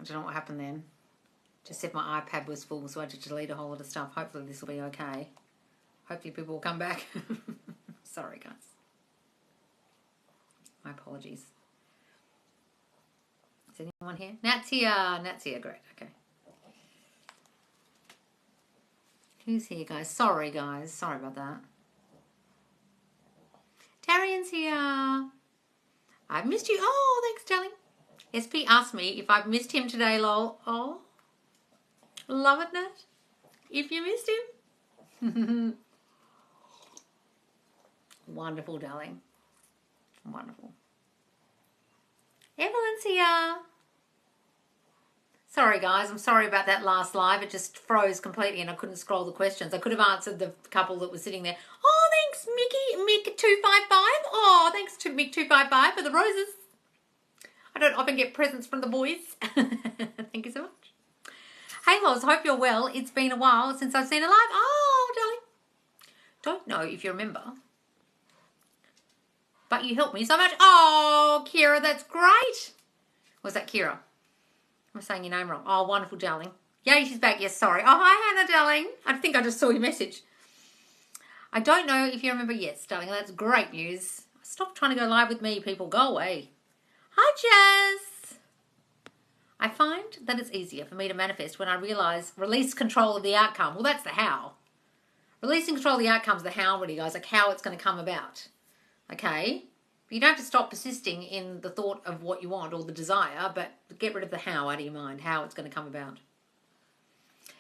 I don't know what happened then. Just said my iPad was full, so I had to delete a whole lot of stuff. Hopefully this will be okay. Hopefully people will come back. Sorry, guys. My apologies. Is anyone here? Nat's here. Nat's here. Great. Okay. Who's here, guys? Sorry, guys. Sorry about that. Darian's here. I've missed you. Oh, thanks, darling. SP asked me if I've missed him today, lol. Oh, love it, Nat. If you missed him. Wonderful, darling. Wonderful. Evelyn's here. Sorry, guys. I'm sorry about that last live. It just froze completely and I couldn't scroll the questions. I could have answered the couple that was sitting there. Oh, thanks, Mick255. Oh, thanks to Mick255 for the roses. I don't often get presents from the boys. Thank you so much. Hey, Loz, hope you're well. It's been a while since I've seen a live. Oh, darling. Don't know if you remember, but you helped me so much. Oh, Kira, that's great. Was that Kira? I'm saying your name wrong. Oh, wonderful, darling. Yay, she's back. Yes, sorry. Oh, hi, Hannah, darling. I think I just saw your message. I don't know if you remember. Yes, darling. That's great news. Stop trying to go live with me, people. Go away. Hi, Jess. I find that it's easier for me to manifest when I release control of the outcome. Well, that's the how. Releasing control of the outcome is the how, really, guys. Like how it's going to come about. Okay? But you don't have to stop persisting in the thought of what you want or the desire, but get rid of the how out of your mind, how it's going to come about.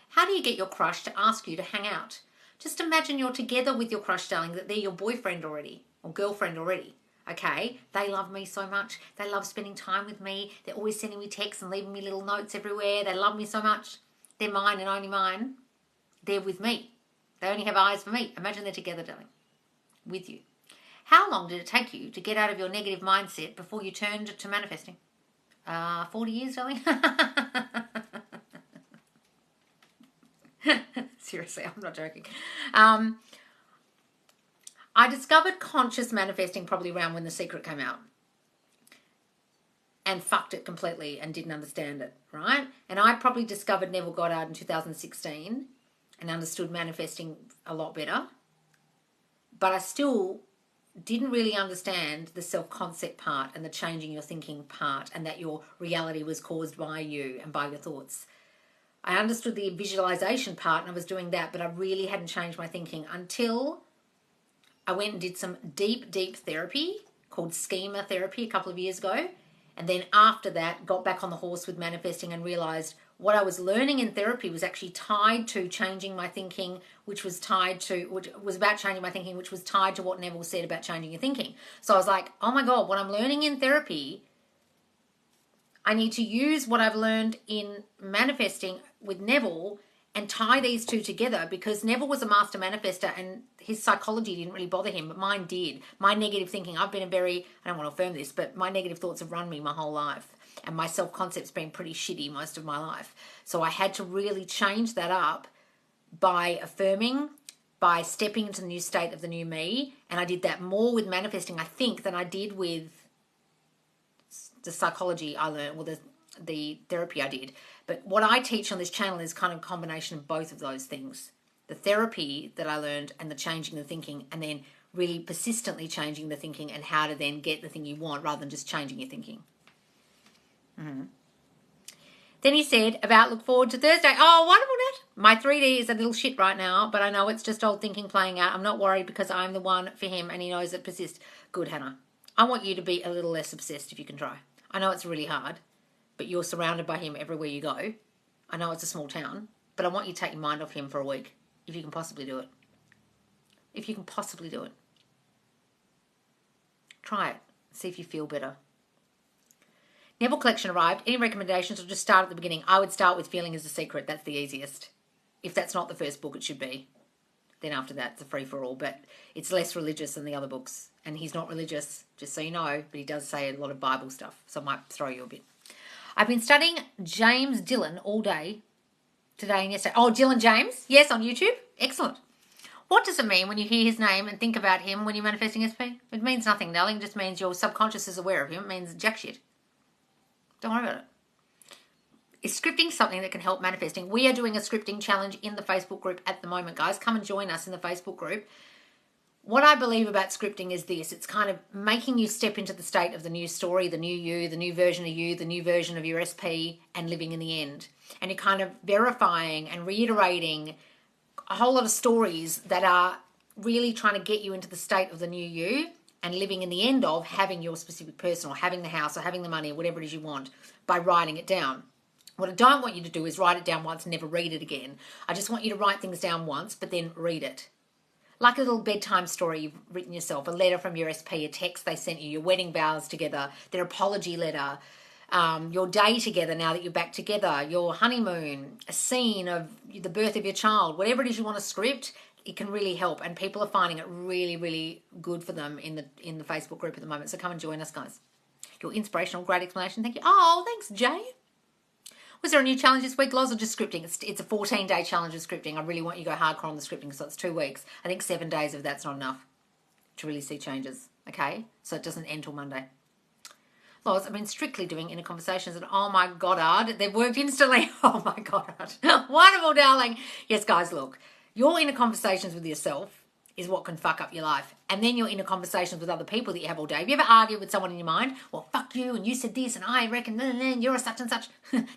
How do you get your crush to ask you to hang out? Just imagine you're together with your crush, darling, that they're your boyfriend already or girlfriend already. Okay? They love me so much. They love spending time with me. They're always sending me texts and leaving me little notes everywhere. They love me so much. They're mine and only mine. They're with me. They only have eyes for me. Imagine they're together, darling, with you. How long did it take you to get out of your negative mindset before you turned to manifesting? 40 years, darling. Seriously, I'm not joking. I discovered conscious manifesting probably around when The Secret came out and fucked it completely and didn't understand it, right? And I probably discovered Neville Goddard in 2016 and understood manifesting a lot better. But I still didn't really understand the self-concept part and the changing your thinking part and that your reality was caused by you and by your thoughts. I understood the visualization part and I was doing that, but I really hadn't changed my thinking until I went and did some deep, deep therapy called schema therapy a couple of years ago. And then after that, got back on the horse with manifesting and realized what I was learning in therapy was actually tied to changing my thinking, which was about changing my thinking, which was tied to what Neville said about changing your thinking. So I was like, oh my God, what I'm learning in therapy, I need to use what I've learned in manifesting with Neville and tie these two together, because Neville was a master manifester and his psychology didn't really bother him, but mine did. My negative thinking, I don't want to affirm this, but my negative thoughts have run me my whole life. And my self-concept's been pretty shitty most of my life. So I had to really change that up by affirming, by stepping into the new state of the new me. And I did that more with manifesting, I think, than I did with the psychology I learned, or the therapy I did. But what I teach on this channel is kind of a combination of both of those things. The therapy that I learned and the changing the thinking, and then really persistently changing the thinking and how to then get the thing you want rather than just changing your thinking. Mm-hmm. Then he said about look forward to Thursday. Oh, wonderful, Nat. My 3D is a little shit right now, but I know it's just old thinking playing out. I'm not worried because I'm the one for him and he knows it persists. Good, Hannah. I want you to be a little less obsessed if you can try. I know it's really hard, but you're surrounded by him everywhere you go. I know it's a small town, but I want you to take your mind off him for a week, if you can possibly do it. If you can possibly do it. Try it. See if you feel better. Neville collection arrived. Any recommendations, or just start at the beginning? I would start with Feeling is the Secret. That's the easiest. If that's not the first book, it should be. Then after that, it's a free-for-all, but it's less religious than the other books. And he's not religious, just so you know, but he does say a lot of Bible stuff, so I might throw you a bit. I've been studying James Dillon all day, today and yesterday. Oh, Dylan James? Yes, on YouTube. Excellent. What does it mean when you hear his name and think about him when you're manifesting SP? It means nothing, darling. It just means your subconscious is aware of him. It means jack shit. Don't worry about it. Is scripting something that can help manifesting? We are doing a scripting challenge in the Facebook group at the moment, guys. Come and join us in the Facebook group. What I believe about scripting is this. It's kind of making you step into the state of the new story, the new you, the new version of you, the new version of your SP, and living in the end. And you're kind of verifying and reiterating a whole lot of stories that are really trying to get you into the state of the new you and living in the end of having your specific person or having the house or having the money or whatever it is you want by writing it down. What I don't want you to do is write it down once and never read it again. I just want you to write things down once, but then read it. Like a little bedtime story you've written yourself, a letter from your SP, a text they sent you, your wedding vows together, their apology letter, your day together now that you're back together, your honeymoon, a scene of the birth of your child, whatever it is you want to script, it can really help. And people are finding it really, really good for them in the Facebook group at the moment. So come and join us, guys. Your inspirational, great explanation. Thank you. Oh, thanks, Jay. Was there a new challenge this week, Loz, or just scripting? It's a 14-day challenge of scripting. I really want you to go hardcore on the scripting, so it's 2 weeks. I think 7 days of that's not enough to really see changes, okay? So it doesn't end till Monday. Loz, I've been strictly doing inner conversations, and oh my God, they've worked instantly. Oh my God. Wonderful, darling. Yes, guys, look, your inner conversations with yourself is what can fuck up your life. And then your inner conversations with other people that you have all day. Have you ever argued with someone in your mind? Well, fuck you, and you said this, and I reckon, you're a such and such.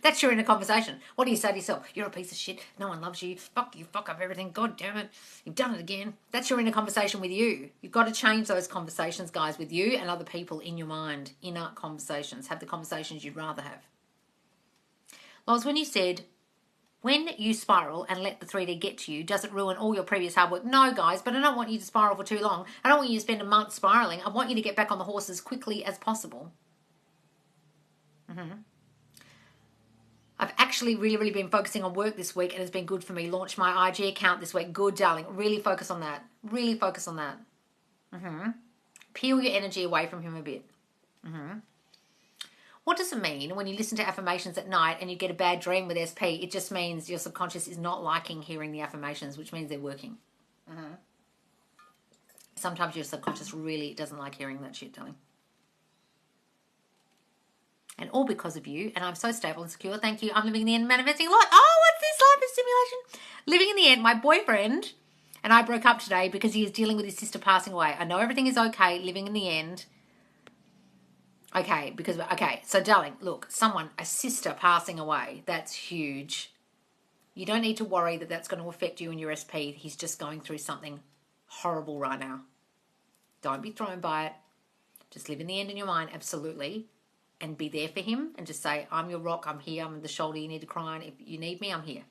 That's your inner conversation. What do you say to yourself? You're a piece of shit. No one loves you. Fuck you, fuck up everything. God damn it. You've done it again. That's your inner conversation with you. You've got to change those conversations, guys, with you and other people in your mind. Inner conversations. Have the conversations you'd rather have. Loz, when you said, when you spiral and let the 3D get to you, does it ruin all your previous hard work? No, guys, but I don't want you to spiral for too long. I don't want you to spend a month spiraling. I want you to get back on the horse as quickly as possible. I've actually really been focusing on work this week, and it's been good for me. Launched my IG account this week. Good, darling. Really focus on that. Really focus on that. Peel your energy away from him a bit. What does it mean when you listen to affirmations at night and you get a bad dream with SP? It just means your subconscious is not liking hearing the affirmations, which means they're working. Sometimes your subconscious really doesn't like hearing that shit, darling. And all because of you, and I'm so stable and secure. Thank you. I'm living in the end, manifesting a lot. Oh, what's this? Life is stimulation. Living in the end. My boyfriend and I broke up today because he is dealing with his sister passing away. I know everything is okay. Living in the end. Okay, so darling, look, a sister passing away, that's huge. You don't need to worry that that's going to affect you and your SP. He's just going through something horrible right now. Don't be thrown by it. Just live in the end in your mind, absolutely, and be there for him and just say, I'm your rock, I'm here, I'm the shoulder you need to cry on. If you need me, I'm here.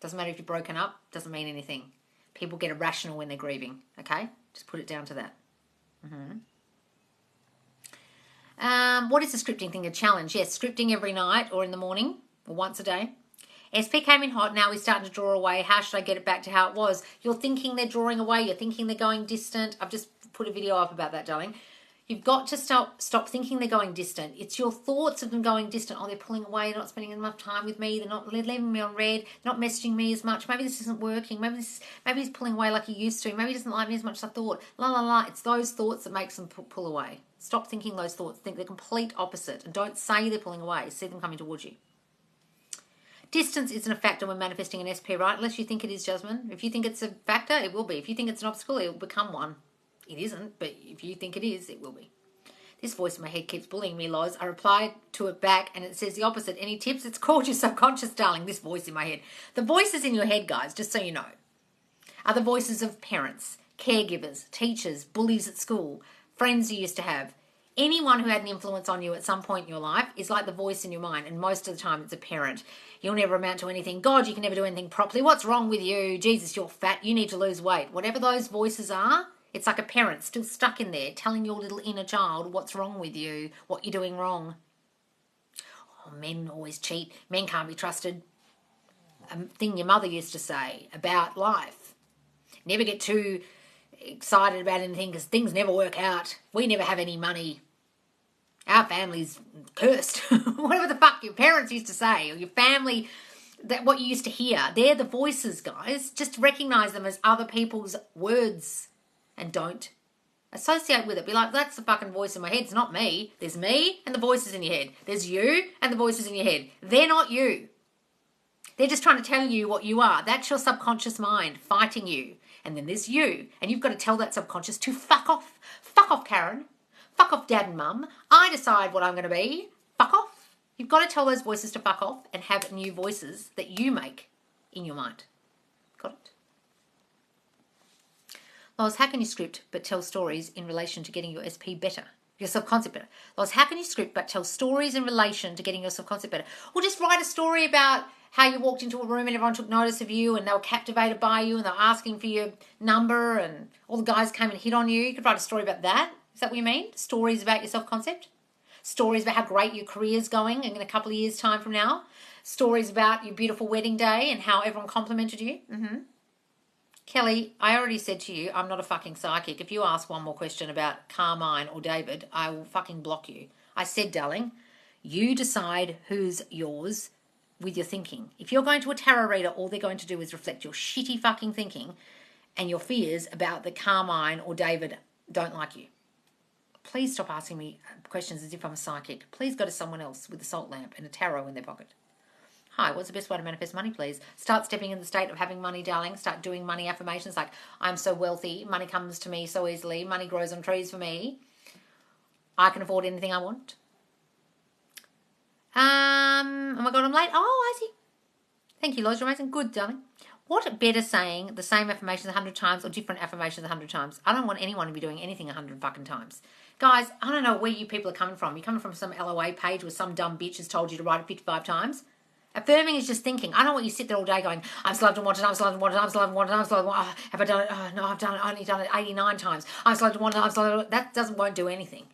Doesn't matter if you're broken up, doesn't mean anything. People get irrational when they're grieving, okay? Just put it down to that. What is the scripting thing? A challenge? Yes, scripting every night or in the morning or once a day. SP came in hot. Now we're starting to draw away. How should I get it back to how it was? You're thinking they're drawing away. You're thinking they're going distant. I've just put a video up about that, darling. You've got to stop thinking they're going distant. It's your thoughts of them going distant. Oh, they're pulling away. They're not spending enough time with me. They're not leaving me on red. They're not messaging me as much. Maybe this isn't working. Maybe he's pulling away like he used to. Maybe he doesn't like me as much as I thought. La, la, la. It's those thoughts that makes them pull away. Stop thinking those thoughts. Think the complete opposite. And don't say they're pulling away. See them coming towards you. Distance isn't a factor when manifesting an SP, right? Unless you think it is, Jasmine. If you think it's a factor, it will be. If you think it's an obstacle, it will become one. It isn't, but if you think it is, it will be. This voice in my head keeps bullying me, Loz. I replied to it back and it says the opposite. Any tips? It's called your subconscious, darling, this voice in my head. The voices in your head, guys, just so you know, are the voices of parents, caregivers, teachers, bullies at school, friends you used to have. Anyone who had an influence on you at some point in your life is like the voice in your mind, and most of the time it's a parent. You'll never amount to anything. God, you can never do anything properly. What's wrong with you? Jesus, you're fat. You need to lose weight. Whatever those voices are, it's like a parent still stuck in there telling your little inner child what's wrong with you, what you're doing wrong. Oh, men always cheat. Men can't be trusted. A thing your mother used to say about life. Never get too excited about anything because things never work out. We never have any money. Our family's cursed. Whatever the fuck your parents used to say, or your family, that what you used to hear. They're the voices, guys. Just recognize them as other people's words and don't Associate with it. Be like, that's the fucking voice in my head. It's not me. There's me and the voices in your head. There's you and the voices in your head. They're not you. They're just trying to tell you what you are. That's your subconscious mind fighting you. And then there's you. And you've got to tell that subconscious to fuck off. Fuck off, Karen. Fuck off, Dad and Mum. I decide what I'm going to be. Fuck off. You've got to tell those voices to fuck off and have new voices that you make in your mind. Got it? Loz, how can you script but tell stories in relation to getting your SP better? Your self-concept better. Loz, how can you script but tell stories in relation to getting your self-concept better? Or just write a story about how you walked into a room and everyone took notice of you and they were captivated by you and they were asking for your number and all the guys came and hit on you. You could write a story about that. Is that what you mean? Stories about your self-concept? Stories about how great your career's going in a couple of years' time from now? Stories about your beautiful wedding day and how everyone complimented you? Mm-hmm. Kelly, I already said to you, I'm not a fucking psychic. If you ask one more question about Carmine or David, I will fucking block you. I said, darling, you decide who's yours with your thinking. If you're going to a tarot reader, all they're going to do is reflect your shitty fucking thinking and your fears about that Carmine or David don't like you. Please stop asking me questions as if I'm a psychic. Please go to someone else with a salt lamp and a tarot in their pocket. Hi, what's the best way to manifest money, please? Start stepping in the state of having money, darling. Start doing money affirmations like, I'm so wealthy, money comes to me so easily, money grows on trees for me. I can afford anything I want. Oh my God, I'm late. Oh, I see. Thank you, Loz. You're amazing. Good, darling. What better saying the same affirmations 100 times or different affirmations 100 times? I don't want anyone to be doing anything 100 fucking times. Guys, I don't know where you people are coming from. You're coming from some LOA page where some dumb bitch has told you to write it 55 times. Affirming is just thinking. I don't want you to sit there all day going, I'm so loved and wanted, I'm so loved and wanted, I'm so loved and wanted, I'm so loved and wanted. Oh, have I done it? Oh, no, I've done it. I've only done it 89 times. I'm so loved and wanted, I'm so loved. That won't do anything.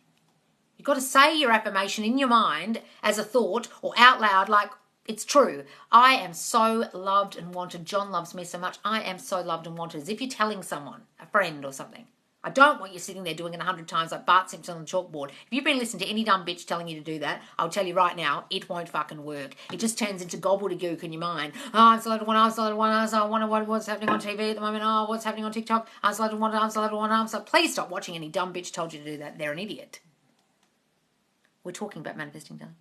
You've got to say your affirmation in your mind as a thought or out loud like it's true. I am so loved and wanted. John loves me so much. I am so loved and wanted. As if you're telling someone, a friend or something. I don't want you sitting there doing it 100 times like Bart Simpson on the chalkboard. If you've been listening to any dumb bitch telling you to do that, I'll tell you right now, it won't fucking work. It just turns into gobbledygook in your mind. Oh, I'm so loved and wanted, I'm so loved and wanted, I wonder what's happening on TV at the moment. Oh, what's happening on TikTok? I'm so loved and wanted, I'm so loved and wanted, I'm so... Please stop watching any dumb bitch told you to do that. They're an idiot. We're talking about manifesting, darling.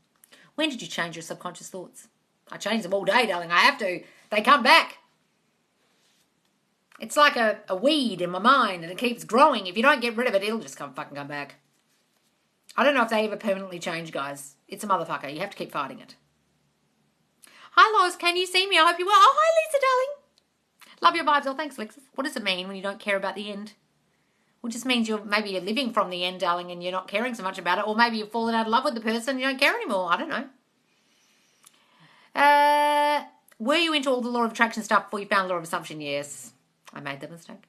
When did you change your subconscious thoughts? I change them all day, darling. I have to. They come back. It's like a weed in my mind and it keeps growing. If you don't get rid of it, it'll just come back. I don't know if they ever permanently change, guys. It's a motherfucker. You have to keep fighting it. Hi, Loz. Can you see me? I hope you will. Oh, hi, Lisa, darling. Love your vibes. Oh, thanks, Alexis. What does it mean when you don't care about the end? Well, it just means maybe you're living from the end, darling, and you're not caring so much about it. Or maybe you've fallen out of love with the person and you don't care anymore. I don't know. Were you into all the law of attraction stuff before you found law of assumption? Yes. I made that mistake.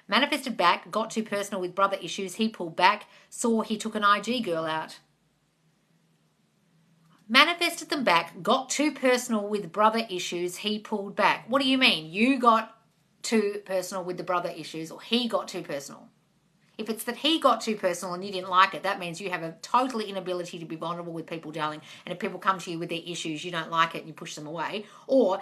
Manifested back, got too personal with brother issues. He pulled back, saw he took an IG girl out. Manifested them back, got too personal with brother issues. He pulled back. What do you mean? You got too personal with the brother issues or he got too personal? If it's that he got too personal and you didn't like it, that means you have a total inability to be vulnerable with people, darling. And if people come to you with their issues, you don't like it and you push them away. Or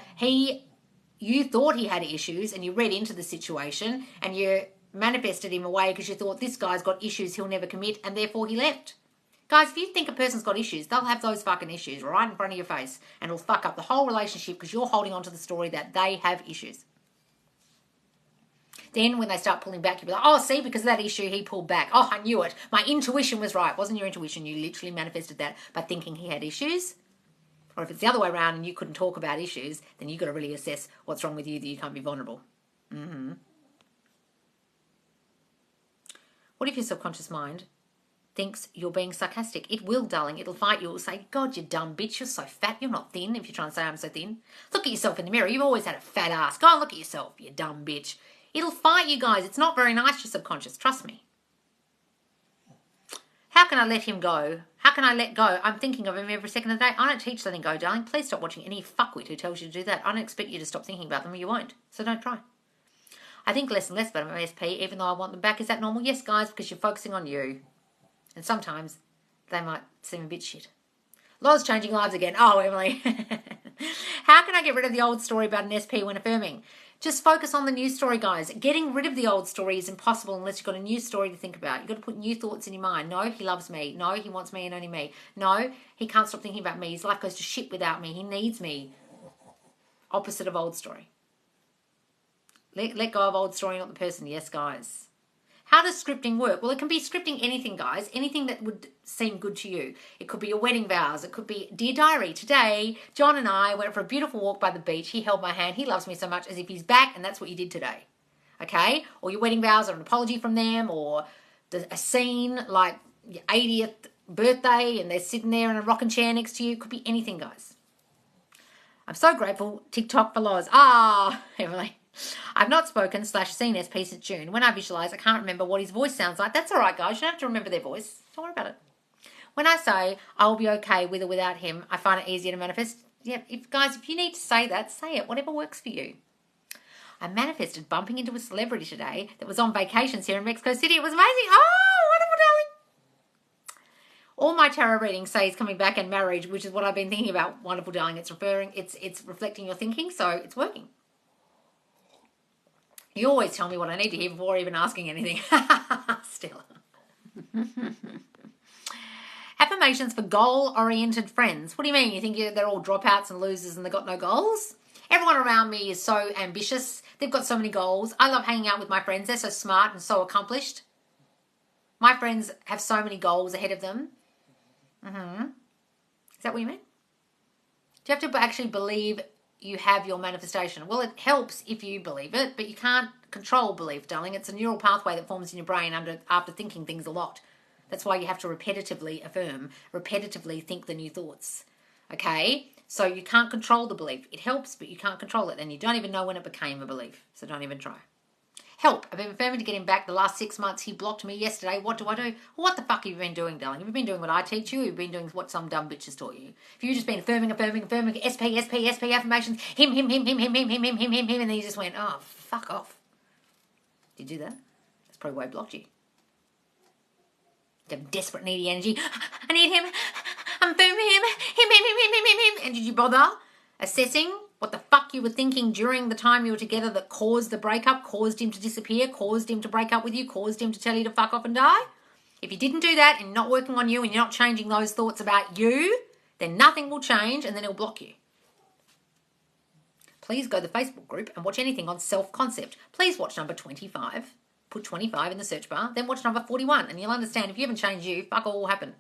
you thought he had issues and you read into the situation and you manifested him away because you thought this guy's got issues, he'll never commit, and therefore he left. Guys, if you think a person's got issues, they'll have those fucking issues right in front of your face and it'll fuck up the whole relationship because you're holding on to the story that they have issues. Then when they start pulling back, you'll be like, oh, see, because of that issue, he pulled back. Oh, I knew it. My intuition was right. It wasn't your intuition. You literally manifested that by thinking he had issues. Or if it's the other way around and you couldn't talk about issues, then you've got to really assess what's wrong with you that you can't be vulnerable. Mm-hmm. What if your subconscious mind thinks you're being sarcastic? It will, darling. It'll fight you. It'll say, God, you dumb bitch. You're so fat. You're not thin. If you're trying to say I'm so thin. Look at yourself in the mirror. You've always had a fat ass. Go and look at yourself, you dumb bitch. It'll fight you, guys. It's not very nice, your subconscious. Trust me. How can I let him go? How can I let go? I'm thinking of him every second of the day. I don't teach letting go, darling. Please stop watching any fuckwit who tells you to do that. I don't expect you to stop thinking about them or you won't. So don't try. I think less and less about my SP, even though I want them back. Is that normal? Yes, guys, because you're focusing on you. And sometimes they might seem a bit shit. Loz changing lives again. Oh, Emily. How can I get rid of the old story about an SP when affirming? Just focus on the new story, guys. Getting rid of the old story is impossible unless you've got a new story to think about. You've got to put new thoughts in your mind. No, he loves me. No, he wants me and only me. No, he can't stop thinking about me. His life goes to shit without me. He needs me. Opposite of old story. Let go of old story, not the person. Yes, guys. How does scripting work? Well, it can be scripting anything, guys. Anything that would seem good to you. It could be your wedding vows. It could be, dear diary, today, John and I went for a beautiful walk by the beach. He held my hand. He loves me so much, as if he's back, and that's what you did today. Okay? Or your wedding vows, or an apology from them, or a scene like your 80th birthday, and they're sitting there in a rocking chair next to you. It could be anything, guys. I'm so grateful. TikTok for Loz. Emily. I've not spoken / seen SP since June. When I visualise, I can't remember what his voice sounds like. That's all right, guys. You don't have to remember their voice. Don't worry about it. When I say I'll be okay with or without him, I find it easier to manifest. Yeah, if you need to say that, say it. Whatever works for you. I manifested bumping into a celebrity today that was on vacations here in Mexico City. It was amazing. Oh, wonderful, darling. All my tarot readings say he's coming back and marriage, which is what I've been thinking about. Wonderful, darling. It's reflecting your thinking, so it's working. You always tell me what I need to hear before even asking anything. Still. Affirmations for goal-oriented friends. What do you mean? You think they're all dropouts and losers and they've got no goals? Everyone around me is so ambitious. They've got so many goals. I love hanging out with my friends. They're so smart and so accomplished. My friends have so many goals ahead of them. Is that what you mean? Do you have to actually believe you have your manifestation? Well, it helps if you believe it, but you can't control belief, darling. It's a neural pathway that forms in your brain after thinking things a lot. That's why you have to repetitively affirm, repetitively think the new thoughts. Okay? So you can't control the belief. It helps, but you can't control it. And you don't even know when it became a belief. So don't even try. Help. I've been affirming to get him back the last 6 months. He blocked me yesterday. What do I do? What the fuck have you been doing, darling? Have you been doing what I teach you? Or have you been doing what some dumb bitch has taught you? If you've just been affirming, SP, affirmations, him, and then you just went, oh, fuck off. Did you do that? That's probably why I blocked you. You have desperate, needy energy. I need him. I'm affirming him. Him. And did you bother assessing what the fuck you were thinking during the time you were together that caused the breakup, caused him to disappear, caused him to break up with you, caused him to tell you to fuck off and die? If you didn't do that and you're not working on you and you're not changing those thoughts about you, then nothing will change and then he'll block you. Please go to the Facebook group and watch anything on self-concept. Please watch number 25. Put 25 in the search bar, then watch number 41 and you'll understand if you haven't changed you, fuck all will happen.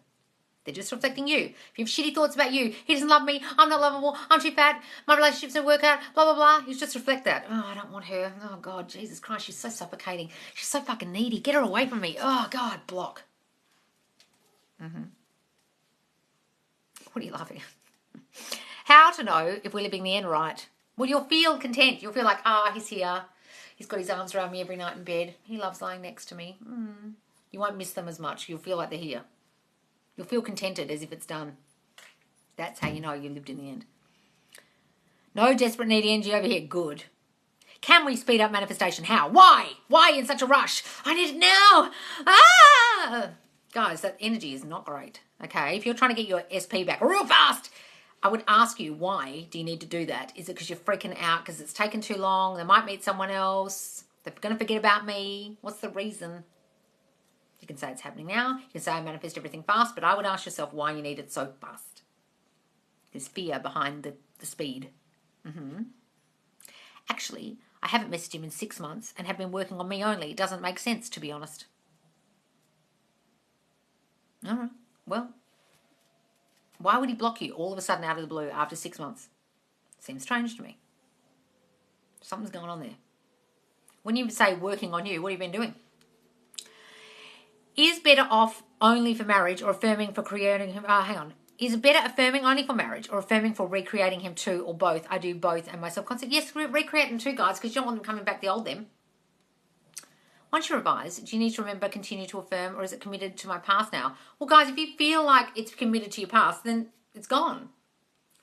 They're just reflecting you. If you have shitty thoughts about you, he doesn't love me, I'm not lovable, I'm too fat, my relationships don't work out, blah, blah, blah. You just reflect that. Oh, I don't want her. Oh, God, Jesus Christ, she's so suffocating. She's so fucking needy. Get her away from me. Oh, God, block. What are you laughing at? How to know if we're living the end right? Well, you'll feel content. You'll feel like, he's here. He's got his arms around me every night in bed. He loves lying next to me. You won't miss them as much. You'll feel like they're here. You'll feel contented as if it's done. That's how you know you lived in the end. No desperate needy energy over here. Good. Can we speed up manifestation? How? Why? Why in such a rush? I need it now. Guys, that energy is not great. Okay? If you're trying to get your SP back real fast, I would ask you, why do you need to do that? Is it because you're freaking out because it's taken too long? They might meet someone else. They're going to forget about me. What's the reason? You can say it's happening now. You can say I manifest everything fast, but I would ask yourself why you need it so fast. There's fear behind the speed. Actually, I haven't messaged him in 6 months and have been working on me only. It doesn't make sense, to be honest. All right. Well, why would he block you all of a sudden out of the blue after 6 months? Seems strange to me. Something's going on there. When you say working on you, what have you been doing? Is better off only for marriage or affirming for creating him? Hang on. Is it better affirming only for marriage or affirming for recreating him too, or both? I do both and my self-concept. Yes, recreate them too, guys, because you don't want them coming back the old them. Once you revise, do you need to remember continue to affirm, or is it committed to my past now? Well, guys, if you feel like it's committed to your past, then it's gone.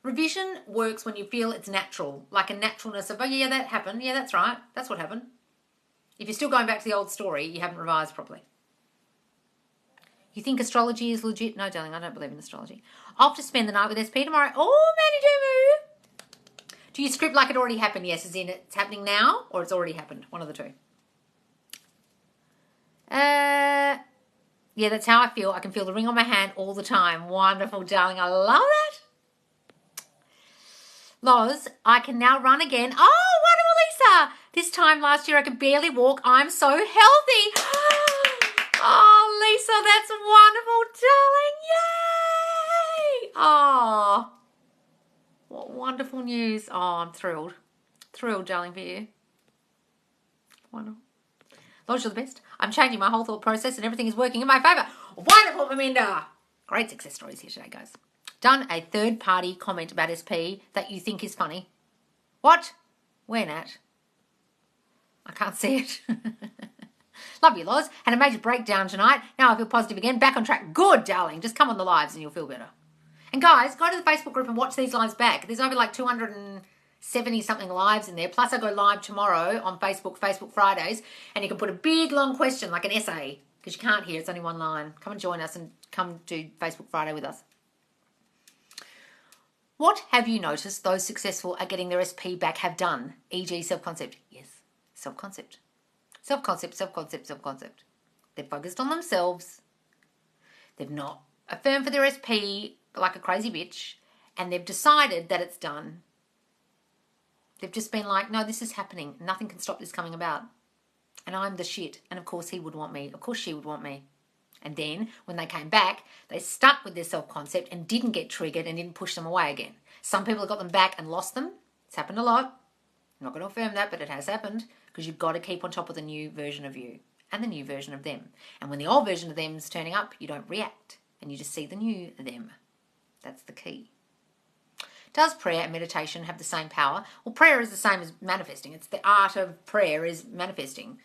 Revision works when you feel it's natural, like a naturalness of, oh, yeah, that happened. Yeah, that's right. That's what happened. If you're still going back to the old story, you haven't revised properly. You think astrology is legit? No, darling, I don't believe in astrology. Off to spend the night with SP tomorrow. Oh, Manny Doomoo. Do you script like it already happened? Yes, as in it's happening now or it's already happened? One of the two. Yeah, that's how I feel. I can feel the ring on my hand all the time. Wonderful, darling. I love that. Loz, I can now run again. Oh, wonderful, Lisa. This time last year I could barely walk. I'm so healthy. Oh, Lisa, that's wonderful, darling. Yay. Oh, what wonderful news. Oh, I'm thrilled. Thrilled, darling, for you. Wonderful. Loz, you're the best. I'm changing my whole thought process and everything is working in my favour. Wonderful, Melinda. Great success stories here today, guys. Done a third-party comment about SP that you think is funny. What? Where, Nat? I can't see it. Love you, Loz. Had a major breakdown tonight. Now I feel positive again. Back on track. Good, darling. Just come on the lives and you'll feel better. And guys, go to the Facebook group and watch these lives back. There's over like 270-something lives in there. Plus I go live tomorrow on Facebook Fridays. And you can put a big, long question, like an essay. Because you can't hear, it's only one line. Come and join us and come do Facebook Friday with us. What have you noticed those successful at getting their SP back have done? E.g. self-concept. Yes, self-concept. Self-concept, self-concept, self-concept. They're focused on themselves. They've not affirmed for their SP like a crazy bitch. And they've decided that it's done. They've just been like, no, this is happening. Nothing can stop this coming about. And I'm the shit. And of course he would want me. Of course she would want me. And then when they came back, they stuck with their self-concept and didn't get triggered and didn't push them away again. Some people have got them back and lost them. It's happened a lot. I'm not going to affirm that, but it has happened because you've got to keep on top of the new version of you and the new version of them. And when the old version of them is turning up, you don't react and you just see the new them. That's the key. Does prayer and meditation have the same power? Well, prayer is the same as manifesting. It's the art of prayer is manifesting.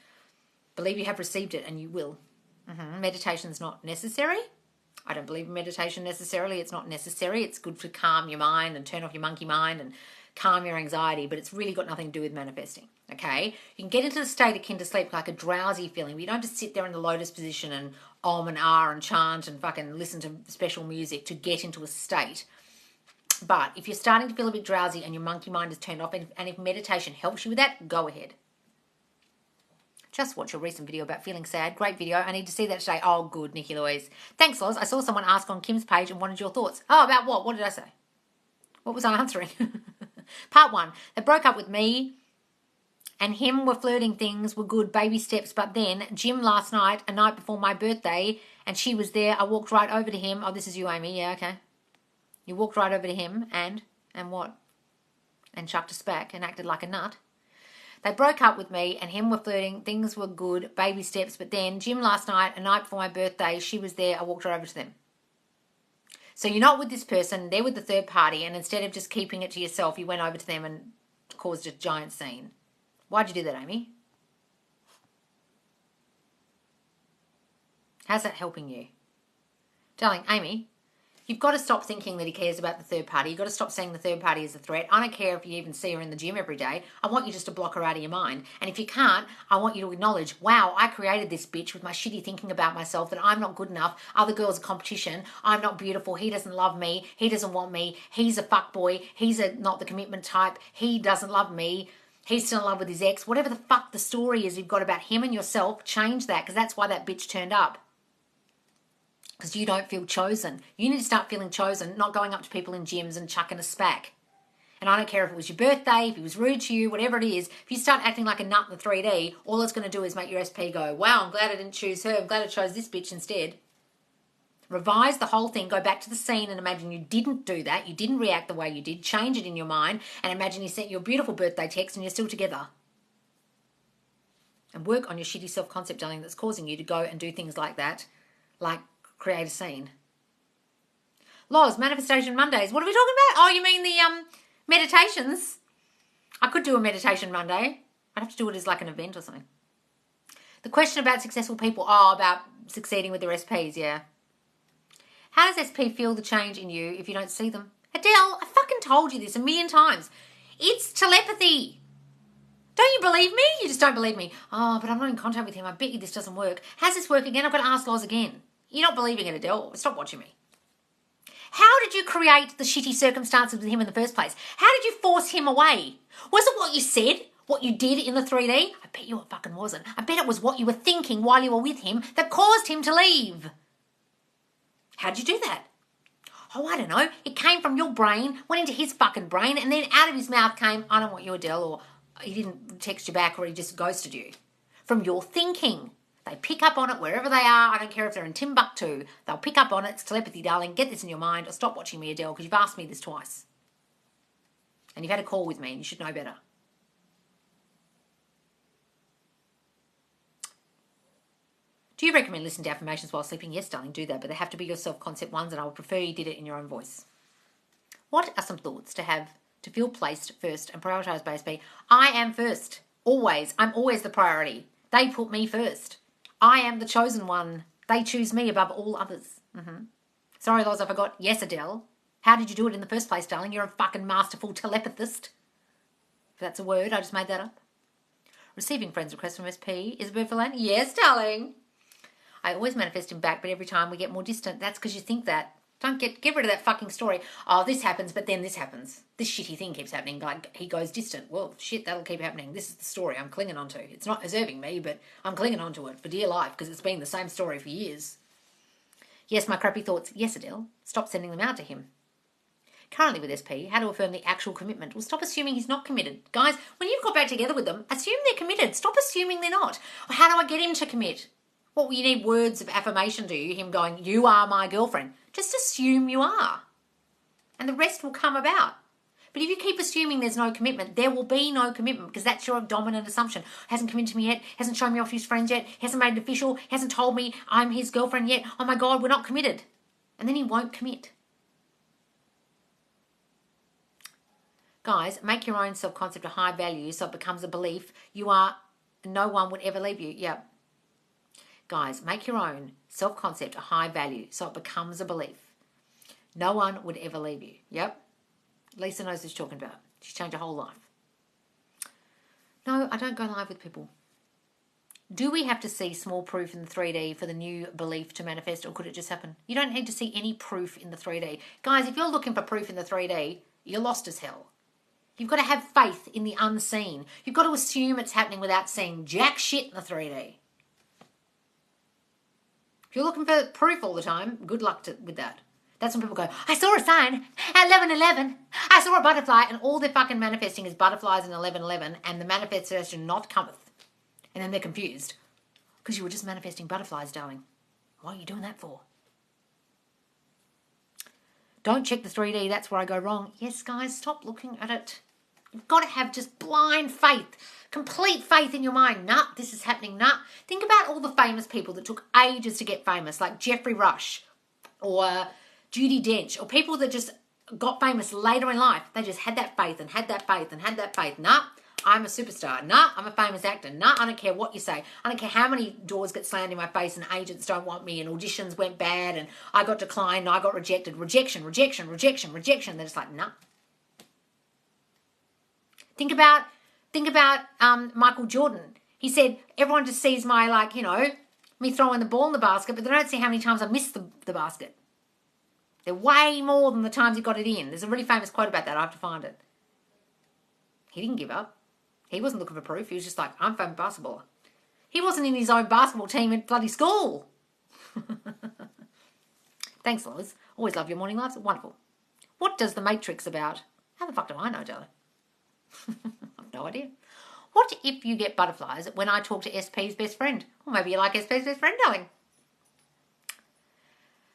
Believe you have received it and you will. Meditation's not necessary. I don't believe in meditation necessarily. It's not necessary. It's good to calm your mind and turn off your monkey mind and calm your anxiety, but it's really got nothing to do with manifesting, okay? You can get into the state akin to sleep, like a drowsy feeling, but you don't just sit there in the lotus position and om and ah and chant and fucking listen to special music to get into a state. But if you're starting to feel a bit drowsy and your monkey mind is turned off, and if meditation helps you with that, go ahead. Just watch your recent video about feeling sad. Great video. I need to see that today. Oh, good, Nikki Louise. Thanks, Loz. I saw someone ask on Kim's page and wanted your thoughts. Oh, about what? What did I say? What was I answering? Part 1. They broke up with me and him were flirting, things were good, baby steps. But then, Jim last night, a night before my birthday, and she was there. I walked right over to him. Oh, this is you, Amy. Yeah, okay. You walked right over to him and what? And chucked us back and acted like a nut. They broke up with me and him were flirting. Things were good, baby steps. But then Jim last night, a night before my birthday, she was there. I walked her over to them. So you're not with this person. They're with the third party. And instead of just keeping it to yourself, you went over to them and caused a giant scene. Why'd you do that, Amy? How's that helping you? Darling, Amy, you've got to stop thinking that he cares about the third party. You've got to stop seeing the third party as a threat. I don't care if you even see her in the gym every day. I want you just to block her out of your mind. And if you can't, I want you to acknowledge, wow, I created this bitch with my shitty thinking about myself, that I'm not good enough. Other girls are competition. I'm not beautiful. He doesn't love me. He doesn't want me. He's a fuckboy. He's not the commitment type. He doesn't love me. He's still in love with his ex. Whatever the fuck the story is you've got about him and yourself, change that, because that's why that bitch turned up. Because you don't feel chosen. You need to start feeling chosen, not going up to people in gyms and chucking a spack. And I don't care if it was your birthday, if he was rude to you, whatever it is. If you start acting like a nut in the 3D, all it's going to do is make your SP go, wow, I'm glad I didn't choose her. I'm glad I chose this bitch instead. Revise the whole thing. Go back to the scene and imagine you didn't do that. You didn't react the way you did. Change it in your mind. And imagine he sent you a beautiful birthday text and you're still together. And work on your shitty self-concept, darling, that's causing you to go and do things like that. Like create a scene. Loz, Manifestation Mondays. What are we talking about? Oh, you mean the meditations? I could do a meditation Monday. I'd have to do it as like an event or something. The question about successful people. Oh, about succeeding with their SPs, yeah. How does SP feel the change in you if you don't see them? Adele, I fucking told you this a million times. It's telepathy. Don't you believe me? You just don't believe me. Oh, but I'm not in contact with him. I bet you this doesn't work. How's this work again? I've got to ask Loz again. You're not believing it, Adele. Stop watching me. How did you create the shitty circumstances with him in the first place? How did you force him away? Was it what you said? What you did in the 3D? I bet you it fucking wasn't. I bet it was what you were thinking while you were with him that caused him to leave. How did you do that? Oh, I don't know. It came from your brain, went into his fucking brain, and then out of his mouth came, I don't want you, Adele, or he didn't text you back, or he just ghosted you. From your thinking. They pick up on it wherever they are. I don't care if they're in Timbuktu. They'll pick up on it. It's telepathy, darling. Get this in your mind, or stop watching me, Adele, because you've asked me this twice. And you've had a call with me, and you should know better. Do you recommend listening to affirmations while sleeping? Yes, darling, do that, but they have to be your self-concept ones, and I would prefer you did it in your own voice. What are some thoughts to feel placed first and prioritised by SB? I am first, always. I'm always the priority. They put me first. I am the chosen one. They choose me above all others. Sorry, Loz, I forgot. Yes, Adele. How did you do it in the first place, darling? You're a fucking masterful telepathist. If that's a word, I just made that up. Receiving friends requests from SP. Is a bird for land? Yes, darling. I always manifest him back, but every time we get more distant. That's because you think that. Don't get rid of that fucking story. Oh, this happens, but then this happens. This shitty thing keeps happening. Like, he goes distant. Well, shit, that'll keep happening. This is the story I'm clinging on to. It's not deserving me, but I'm clinging on to it for dear life because it's been the same story for years. Yes, my crappy thoughts. Yes, Adele. Stop sending them out to him. Currently with SP, how to affirm the actual commitment. Well, stop assuming he's not committed. Guys, when you've got back together with them, assume they're committed. Stop assuming they're not. How do I get him to commit? Well, you need words of affirmation to you, him going, you are my girlfriend. Just assume you are. And the rest will come about. But if you keep assuming there's no commitment, there will be no commitment because that's your dominant assumption. Hasn't committed to me yet, hasn't shown me off to his friends yet, hasn't made it official, hasn't told me I'm his girlfriend yet. Oh my God, we're not committed. And then he won't commit. Guys, make your own self-concept a high value so it becomes a belief. You are, no one would ever leave you. Yep. Guys, make your own self-concept a high value so it becomes a belief. No one would ever leave you. Yep. Lisa knows what she's talking about. She's changed her whole life. No, I don't go live with people. Do we have to see small proof in the 3D for the new belief to manifest, or could it just happen? You don't need to see any proof in the 3D. Guys, if you're looking for proof in the 3D, you're lost as hell. You've got to have faith in the unseen. You've got to assume it's happening without seeing jack shit in the 3D. If you're looking for proof all the time, good luck with that. That's when people go, I saw a sign at 11:11. I saw a butterfly, and all they're fucking manifesting is butterflies in 11:11, and the manifestation not cometh. And then they're confused. Because you were just manifesting butterflies, darling. What are you doing that for? Don't check the 3D, that's where I go wrong. Yes, guys, stop looking at it. You've got to have just blind faith, complete faith in your mind. Nah, this is happening. Nah. Think about all the famous people that took ages to get famous, like Jeffrey Rush or Judi Dench, or people that just got famous later in life. They just had that faith and had that faith and had that faith. Nah, I'm a superstar. Nah, I'm a famous actor. Nah, I don't care what you say. I don't care how many doors get slammed in my face and agents don't want me and auditions went bad and I got declined and I got rejected. Rejection. They're just like, nah. Think about Michael Jordan. He said, everyone just sees my, me throwing the ball in the basket, but they don't see how many times I missed the basket. They're way more than the times he got it in. There's a really famous quote about that. I have to find it. He didn't give up. He wasn't looking for proof. He was just like, I'm a famous basketballer. He wasn't in his own basketball team at bloody school. Thanks, Lois. Always love your morning lives. Wonderful. What does the Matrix about? How the fuck do I know, darling? I've no idea. What if you get butterflies when I talk to SP's best friend? Or maybe you like SP's best friend, darling.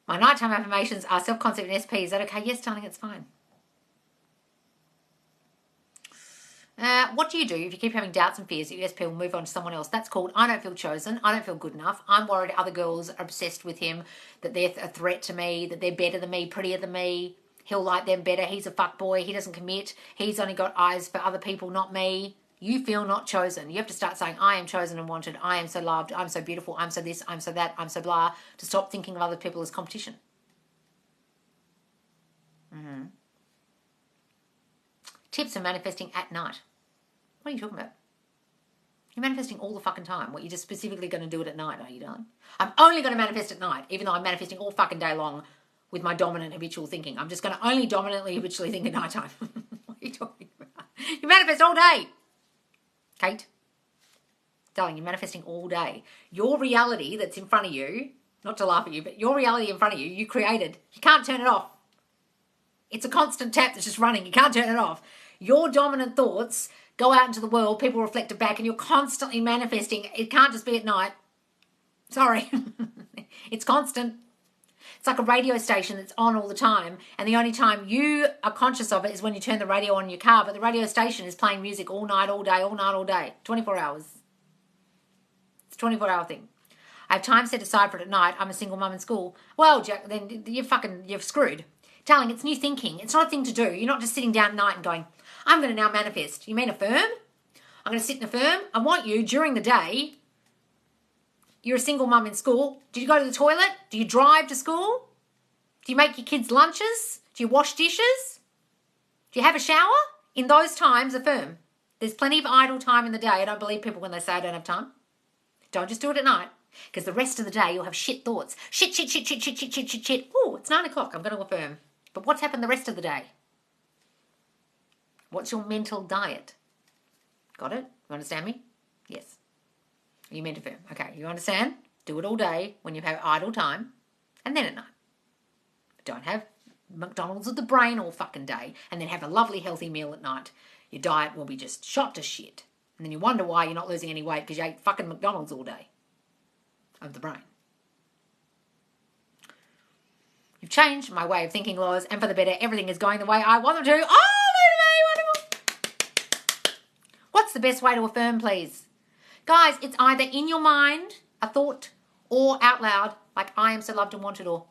My nighttime affirmations are self-concept and SP. Is that okay? Yes, darling, it's fine. What do you do if you keep having doubts and fears that your SP will move on to someone else? That's called I don't feel chosen. I don't feel good enough. I'm worried other girls are obsessed with him, that they're a threat to me, that they're better than me, prettier than me. He'll like them better. He's a fuckboy. He doesn't commit. He's only got eyes for other people, not me. You feel not chosen. You have to start saying, I am chosen and wanted. I am so loved. I'm so beautiful. I'm so this. I'm so that. I'm so blah. To stop thinking of other people as competition. Tips for manifesting at night. What are you talking about? You're manifesting all the fucking time. What, you're just specifically going to do it at night, are you, darling? I'm only going to manifest at night, even though I'm manifesting all fucking day long with my dominant habitual thinking. I'm just going to only dominantly habitually think at night time. What are you talking about? You manifest all day. Kate, darling, you're manifesting all day. Your reality that's in front of you, not to laugh at you, but your reality in front of you, you created. You can't turn it off. It's a constant tap that's just running. You can't turn it off. Your dominant thoughts go out into the world, people reflect it back, and you're constantly manifesting. It can't just be at night. Sorry. It's constant. It's like a radio station that's on all the time, and the only time you are conscious of it is when you turn the radio on in your car, but the radio station is playing music all night, all day, all night, all day, 24 hours. It's a 24-hour thing. I have time set aside for it at night. I'm a single mum in school. Well, Jack, then you're screwed. Darling, it's new thinking. It's not a thing to do. You're not just sitting down at night and going, I'm going to now manifest. You mean affirm? I'm going to sit and affirm. I want you during the day. You're a single mum in school. Do you go to the toilet? Do you drive to school? Do you make your kids lunches? Do you wash dishes? Do you have a shower? In those times, affirm. There's plenty of idle time in the day. I don't believe people when they say I don't have time. Don't just do it at night. Because the rest of the day, you'll have shit thoughts. Shit. Oh, it's 9 o'clock. I'm going to affirm. But what's happened the rest of the day? What's your mental diet? Got it? You understand me? Yes. You meant to affirm. Okay, you understand? Do it all day when you have idle time, and then at night. Don't have McDonald's of the brain all fucking day, and then have a lovely healthy meal at night. Your diet will be just shot to shit. And then you wonder why you're not losing any weight because you ate fucking McDonald's all day. Of the brain. You've changed my way of thinking, Laws, and for the better, everything is going the way I want them to. Oh, wonderful. What's the best way to affirm, please? Guys, it's either in your mind, a thought, or out loud, like I am so loved and wanted, or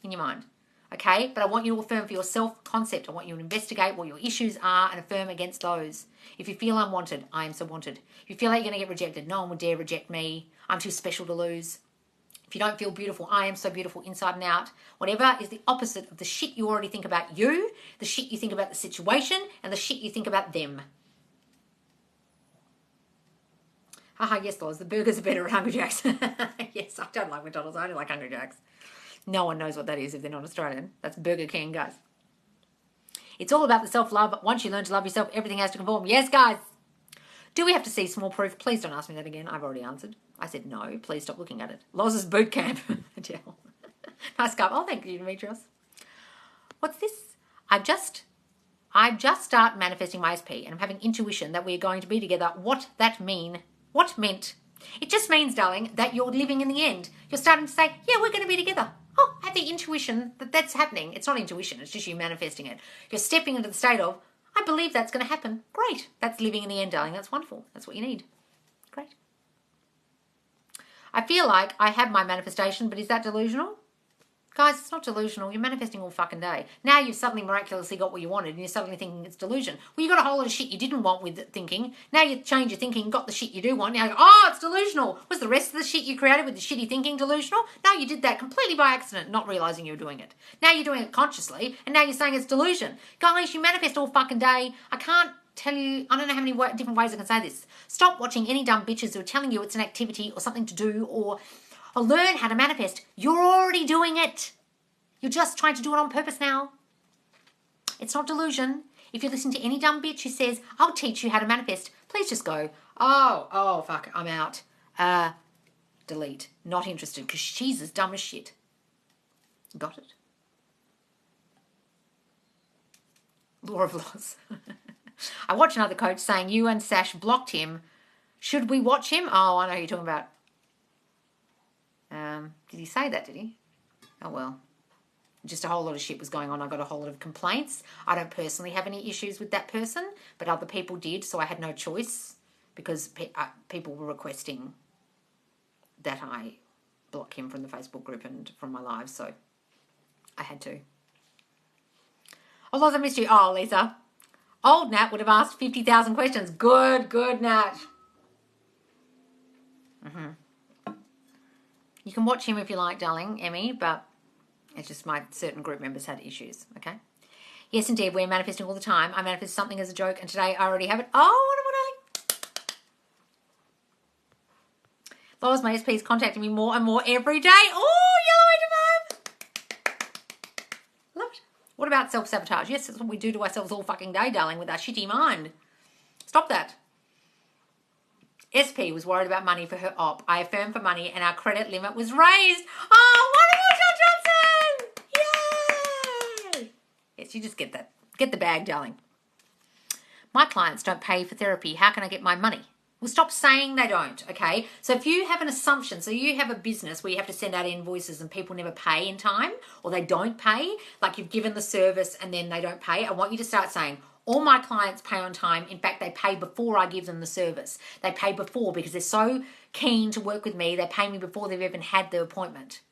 in your mind. Okay? But I want you to affirm for your self-concept. I want you to investigate what your issues are and affirm against those. If you feel unwanted, I am so wanted. If you feel like you're going to get rejected, no one would dare reject me. I'm too special to lose. If you don't feel beautiful, I am so beautiful inside and out. Whatever is the opposite of the shit you already think about you, the shit you think about the situation, and the shit you think about them. Haha, yes, Loz, the burgers are better at Hungry Jack's. Yes, I don't like McDonald's. I only like Hungry Jack's. No one knows what that is if they're not Australian. That's Burger King, guys. It's all about the self-love. Once you learn to love yourself, everything has to conform. Yes, guys. Do we have to see small proof? Please don't ask me that again. I've already answered. I said no. Please stop looking at it. Loz's boot camp. Nice scarf. Oh, thank you, Demetrius. What's this? I've just started manifesting my SP, and I'm having intuition that we're going to be together. What that mean? What meant? It just means, darling, that you're living in the end. You're starting to say, yeah, we're going to be together. Oh, I have the intuition that that's happening. It's not intuition. It's just you manifesting it. You're stepping into the state of, I believe that's going to happen. Great. That's living in the end, darling. That's wonderful. That's what you need. Great. I feel like I have my manifestation, but is that delusional? Guys, it's not delusional. You're manifesting all fucking day. Now you've suddenly miraculously got what you wanted and you're suddenly thinking it's delusion. Well, you got a whole lot of shit you didn't want with thinking. Now you change your thinking, got the shit you do want. Now you go, oh, it's delusional. Was the rest of the shit you created with the shitty thinking delusional? No, you did that completely by accident, not realising you were doing it. Now you're doing it consciously and now you're saying it's delusion. Guys, you manifest all fucking day. I can't tell you, I don't know how many different ways I can say this. Stop watching any dumb bitches who are telling you it's an activity or something to do or learn how to manifest. You're already doing it. You're just trying to do it on purpose now. It's not delusion. If you listen to any dumb bitch who says, I'll teach you how to manifest, please just go, oh, fuck, I'm out. Delete. Not interested, because she's as dumb as shit. Got it? Law of laws. I watched another coach saying you and Sash blocked him. Should we watch him? Oh, I know who you're talking about. Did he say that, did he? Oh, well. Just a whole lot of shit was going on. I got a whole lot of complaints. I don't personally have any issues with that person, but other people did, so I had no choice because people were requesting that I block him from the Facebook group and from my live, so I had to. Oh, Loz, I missed you. Oh, Lisa. Old Nat would have asked 50,000 questions. Good, Nat. You can watch him if you like, darling, Emmy, but it's just my certain group members had issues, okay? Yes, indeed, we're manifesting all the time. I manifest something as a joke, and today I already have it. Oh, wonderful, darling. Lois, my SP is contacting me more and more every day. Oh, yellow, What about self-sabotage? Yes, that's what we do to ourselves all fucking day, darling, with our shitty mind. Stop that. SP was worried about money for her op. I affirmed for money and our credit limit was raised. Oh, wonderful, John Johnson! Yay! Yes, you just get that. Get the bag, darling. My clients don't pay for therapy. How can I get my money? Well, stop saying they don't, okay? So if you have an assumption, so you have a business where you have to send out invoices and people never pay in time or they don't pay, like you've given the service and then they don't pay, I want you to start saying, all my clients pay on time. In fact, they pay before I give them the service. They pay before because they're so keen to work with me. They pay me before they've even had the appointment.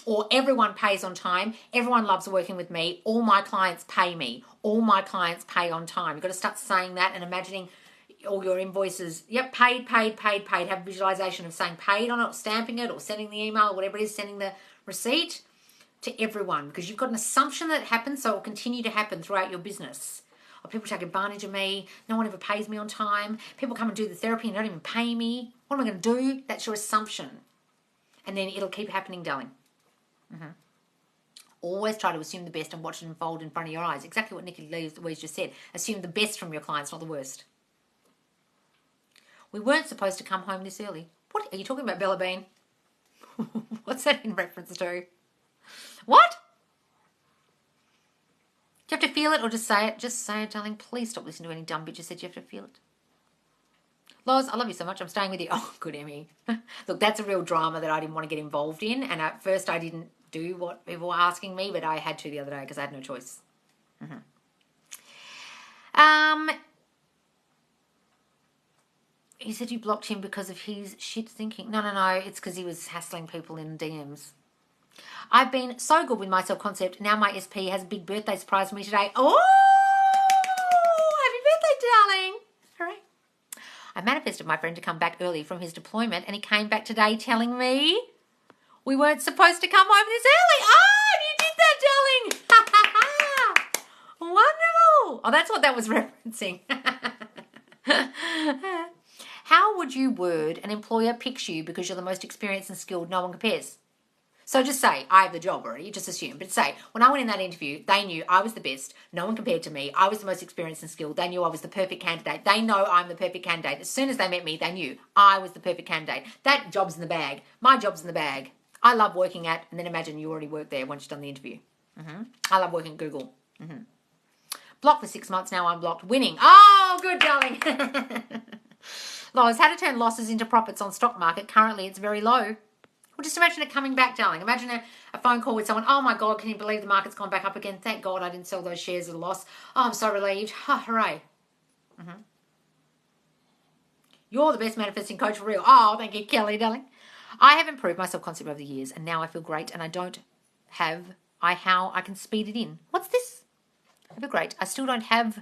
Or everyone pays on time. Everyone loves working with me. All my clients pay me. All my clients pay on time. You've got to start saying that and imagining all your invoices. Yep, paid. Have visualization of saying paid on it, or stamping it, or sending the email, or whatever it is, sending the receipt to everyone, because you've got an assumption that it happens, so it will continue to happen throughout your business. Oh, people take advantage of me. No one ever pays me on time. People come and do the therapy and don't even pay me. What am I going to do? That's your assumption. And then it'll keep happening, darling. Always try to assume the best and watch it unfold in front of your eyes. Exactly what Nikki Louise just said. Assume the best from your clients, not the worst. We weren't supposed to come home this early. What are you talking about, Bella Bean? What's that in reference to? What? Do you have to feel it or just say it? Just say it, darling. Please stop listening to any dumb bitch who said you have to feel it. Loz, I love you so much. I'm staying with you. Oh, good, Emmy. Look, that's a real drama that I didn't want to get involved in. And at first I didn't do what people were asking me, but I had to the other day because I had no choice. He said you blocked him because of his shit thinking. No. It's because he was hassling people in DMs. I've been so good with my self-concept. Now my SP has a big birthday surprise for me today. Oh, happy birthday, darling. Hooray. I manifested my friend to come back early from his deployment, and he came back today telling me we weren't supposed to come home this early. Oh, you did that, darling. Wonderful. Oh, that's what that was referencing. How would you word an employer picks you because you're the most experienced and skilled, no one compares? So just say, I have the job already, just assume. But say, when I went in that interview, they knew I was the best. No one compared to me. I was the most experienced and skilled. They knew I was the perfect candidate. They know I'm the perfect candidate. As soon as they met me, they knew I was the perfect candidate. That job's in the bag. My job's in the bag. I love working at, and then imagine you already worked there once you've done the interview. I love working at Google. Blocked for 6 months, now I'm blocked. Winning. Oh, good, darling. Lois, how to turn losses into profits on stock market. Currently, it's very low. Well, just imagine it coming back, darling. Imagine a phone call with someone. Oh, my God, can you believe the market's gone back up again? Thank God I didn't sell those shares at a loss. Oh, I'm so relieved. Oh, hooray. You're the best manifesting coach for real. Oh, thank you, Kelly, darling. I have improved my self-concept over the years, and now I feel great, and I don't have how I can speed it in. What's this? I feel great. I still don't have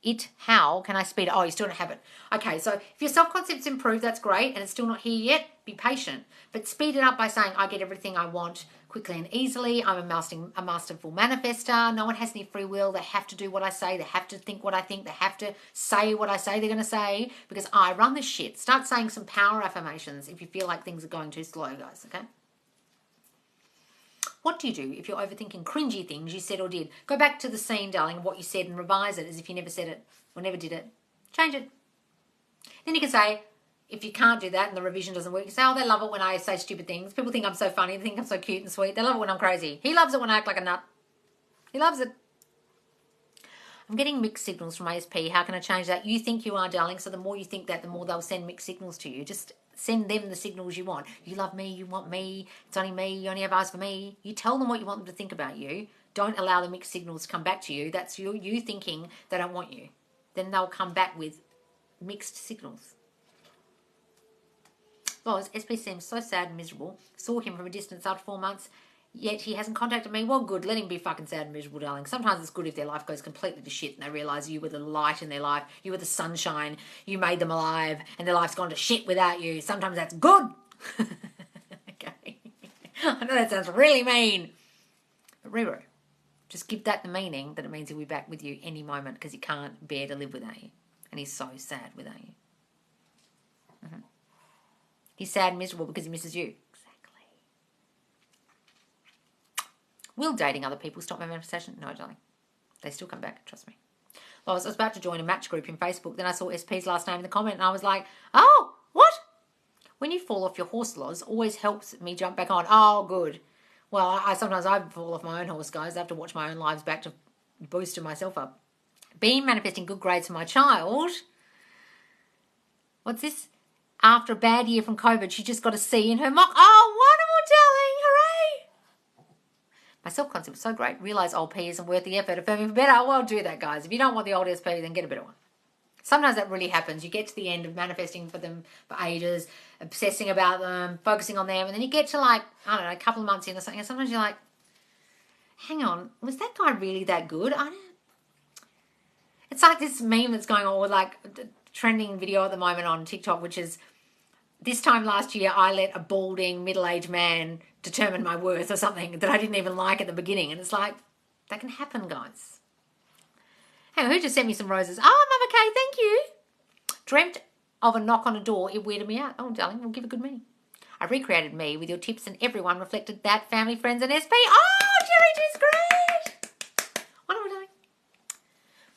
it. How can I speed it? Oh, you still don't have it. Okay, so if your self-concept's improved, that's great, and it's still not here yet, be patient. But speed it up by saying, I get everything I want quickly and easily. I'm a masterful manifester. No one has any free will. They have to do what I say. They have to think what I think. They have to say what I say they're going to say because I run this shit. Start saying some power affirmations if you feel like things are going too slow, guys, okay? What do you do if you're overthinking cringy things you said or did? Go back to the scene, darling, of what you said and revise it as if you never said it or never did it. Change it. Then you can say, if you can't do that and the revision doesn't work, you say, oh, they love it when I say stupid things. People think I'm so funny. They think I'm so cute and sweet. They love it when I'm crazy. He loves it when I act like a nut. He loves it. I'm getting mixed signals from ASP. How can I change that? You think you are, darling, so the more you think that, the more they'll send mixed signals to you. Just send them the signals you want. You love me, you want me, it's only me, you only have eyes for me. You tell them what you want them to think about you. Don't allow the mixed signals to come back to you. That's you thinking they don't want you. Then they'll come back with mixed signals. Loz, SP seems so sad and miserable. Saw him from a distance after 4 months, yet he hasn't contacted me. Well, good. Let him be fucking sad and miserable, darling. Sometimes it's good if their life goes completely to shit and they realise you were the light in their life. You were the sunshine. You made them alive and their life's gone to shit without you. Sometimes that's good. Okay. I know that sounds really mean. But Riro, just give that the meaning that it means he'll be back with you any moment because he can't bear to live without you. And he's so sad without you. He's sad and miserable because he misses you. Exactly. Will dating other people stop my manifestation? No, darling. They still come back, trust me. Well, I was about to join a match group in Facebook. Then I saw SP's last name in the comment and I was like, oh, what? When you fall off your horse, Loz, always helps me jump back on. Oh, good. Well, sometimes I fall off my own horse, guys. I have to watch my own lives back to boost myself up. Been manifesting good grades for my child. What's this? After a bad year from COVID, she just got a C in her mock. Oh, wonderful, darling. Hooray. My self-concept was so great. Realise old P isn't worth the effort. Affirming for better. Well, do that, guys. If you don't want the old SP, then get a better one. Sometimes that really happens. You get to the end of manifesting for them for ages, obsessing about them, focusing on them, and then you get to like, I don't know, a couple of months in or something, and sometimes you're like, hang on, was that guy really that good? It's like this meme that's going on with like a trending video at the moment on TikTok, which is, this time last year I let a balding middle-aged man determine my worth or something that I didn't even like at the beginning. And it's like, that can happen, guys. Hey, who just sent me some roses? Oh, Mama Kay, thank you. Dreamt of a knock on a door. It weirded me out. Oh, darling, we'll give a good meaning. I recreated me with your tips and everyone reflected that. Family, friends and SP. Oh, Jerry, just great. Wonderful, darling.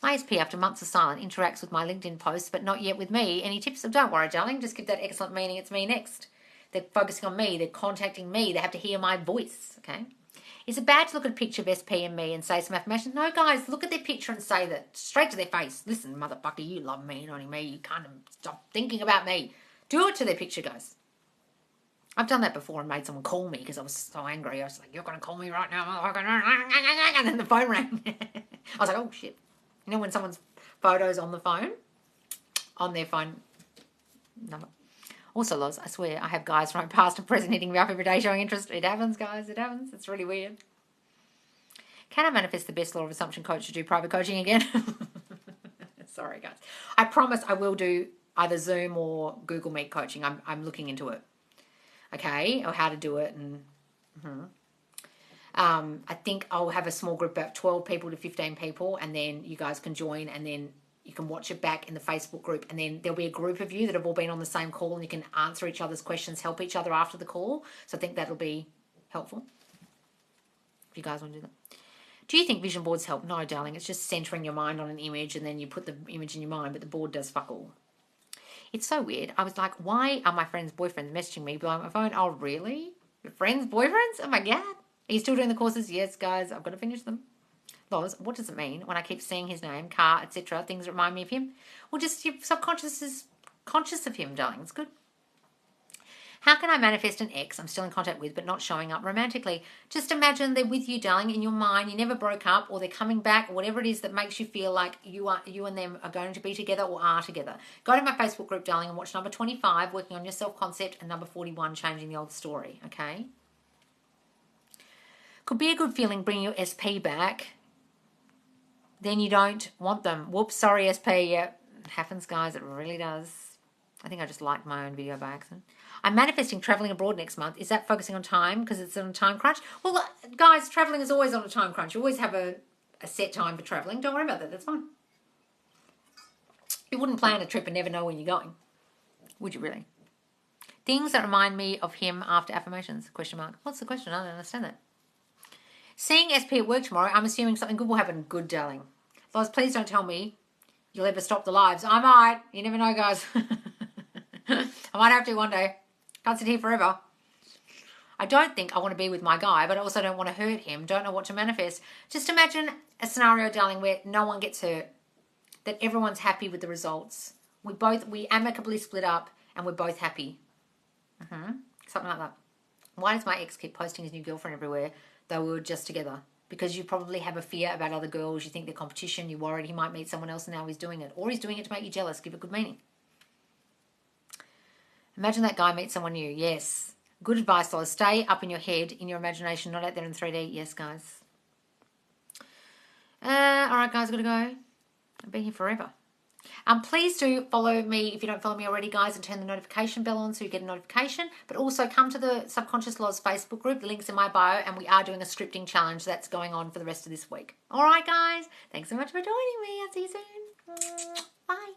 My SP, after months of silence, interacts with my LinkedIn posts, but not yet with me. Any tips? Oh, don't worry, darling. Just give that excellent meaning. It's me next. They're focusing on me. They're contacting me. They have to hear my voice, okay? Is it bad to look at a picture of SP and me and say some affirmations? No, guys, look at their picture and say that straight to their face. Listen, motherfucker, you love me, not only me. You can't stop thinking about me. Do it to their picture, guys. I've done that before and made someone call me because I was so angry. I was like, you're going to call me right now, motherfucker. And then the phone rang. I was like, oh, shit. You know when someone's photo's on the phone? On their phone number. Also, Loz, I swear, I have guys from my past and present hitting me up every day showing interest. It happens, guys. It happens. It's really weird. Can I manifest the best law of assumption coach to do private coaching again? Sorry, guys. I promise I will do either Zoom or Google Meet coaching. I'm looking into it. Okay? Or how to do it. And I think I'll have a small group, about 12 people to 15 people, and then you guys can join, and then you can watch it back in the Facebook group, and then there'll be a group of you that have all been on the same call, and you can answer each other's questions, help each other after the call. So I think that'll be helpful if you guys want to do that. Do you think vision boards help? No, darling. It's just centering your mind on an image, and then you put the image in your mind, but the board does fuck all. It's so weird. I was like, why are my friends' boyfriends messaging me behind my phone? Oh, really? Your friends' boyfriends? Oh, my God. Are you still doing the courses? Yes, guys. I've got to finish them. Loz, what does it mean when I keep seeing his name, car, etc.? Things that remind me of him? Well, just your subconscious is conscious of him, darling. It's good. How can I manifest an ex I'm still in contact with but not showing up romantically? Just imagine they're with you, darling, in your mind. You never broke up, or they're coming back, or whatever it is that makes you feel like you and them are going to be together or are together. Go to my Facebook group, darling, and watch number 25, Working on Your Self-Concept, and number 41, Changing the Old Story, okay? Could be a good feeling bringing your SP back. Then you don't want them. Whoops, sorry, SP. Yeah, it happens, guys. It really does. I think I just liked my own video by accident. I'm manifesting traveling abroad next month. Is that focusing on time because it's on a time crunch? Well, guys, traveling is always on a time crunch. You always have a set time for traveling. Don't worry about that. That's fine. You wouldn't plan a trip and never know when you're going. Would you really? Things that remind me of him after affirmations? Question mark. What's the question? I don't understand that. Seeing SP at work tomorrow, I'm assuming something good will happen. Good, darling. Loz, please don't tell me you'll ever stop the lives. I might. You never know, guys. I might have to one day. Can't sit here forever. I don't think I want to be with my guy, but I also don't want to hurt him. Don't know what to manifest. Just imagine a scenario, darling, where no one gets hurt. That everyone's happy with the results. We amicably split up and we're both happy. Something like that. Why does my ex keep posting his new girlfriend everywhere, though we were just together? Because you probably have a fear about other girls. You think they're competition. You're worried he might meet someone else and now he's doing it. Or he's doing it to make you jealous. Give it good meaning. Imagine that guy meets someone new. Yes. Good advice, Lola. Stay up in your head, in your imagination, not out there in 3D. Yes, guys. All right, guys, got to go. I've been here forever. Please do follow me if you don't follow me already, guys, and turn the notification bell on so you get a notification. But also come to the Subconscious Laws Facebook group. The link's in my bio, and we are doing a scripting challenge that's going on for the rest of this week. All right, guys. Thanks so much for joining me. I'll see you soon. Bye.